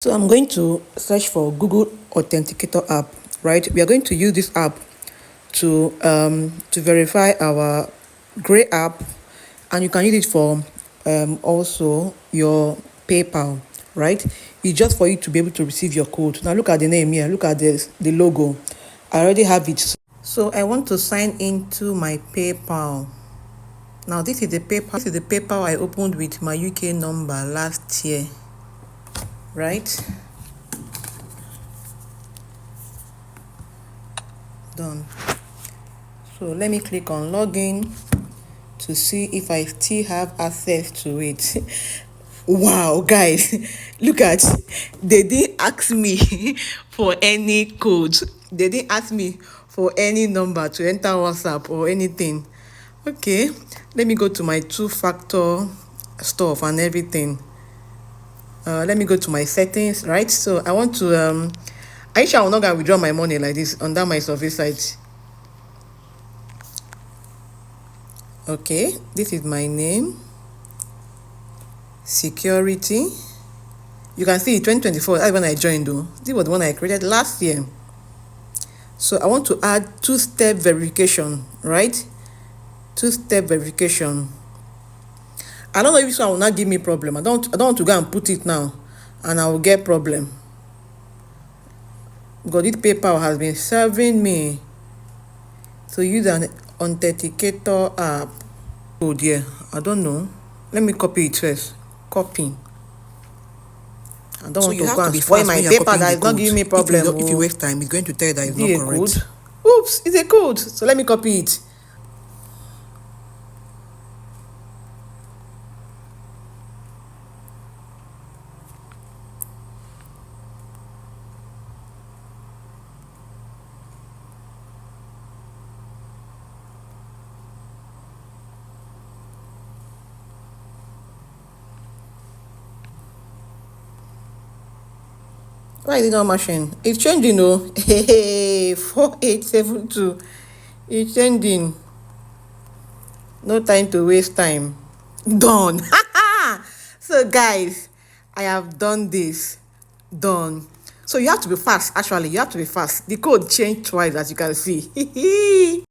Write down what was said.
So I'm going to search for Google Authenticator app, right? We are going to use this app to verify our Gray app, and you can use it for also your PayPal, right? It's just for you to be able to receive your code. Now look at the name here. Look at this, the logo. I already have it. So I want to sign into my PayPal. Now this is the PayPal. This is the PayPal I opened with my UK number last year, right? Done. So let me click on login to see if I still have access to it. Wow, guys, look at, they didn't ask me for any code. They didn't ask me for any number to enter WhatsApp or anything. Okay, let me go to my two-factor stuff and everything. Let me go to my settings, right? So I want to I sure I will not gonna withdraw my money like this under my survey site. Okay, this is my name, security. You can see 2024, that's when I joined though. This was the one I created last year. So I want to add two-step verification, right? Two-step verification. I don't know if this one will not give me problem. I don't want to go and put it now and I will get problem. Because this PayPal has been serving me to use an Authenticator app. Oh dear, I don't know. Let me copy it first. Copy. I don't want to go and spoil my paper that is not giving me problem. If you waste time, it's going to tell you that it's not correct. Oops, it's a code. So let me copy it. Why is it not machine? It's changing, no? Hey, 4872. It's changing. No time to waste time. Done. So guys, I have done this. Done. So you have to be fast, actually. You have to be fast. The code changed twice, as you can see.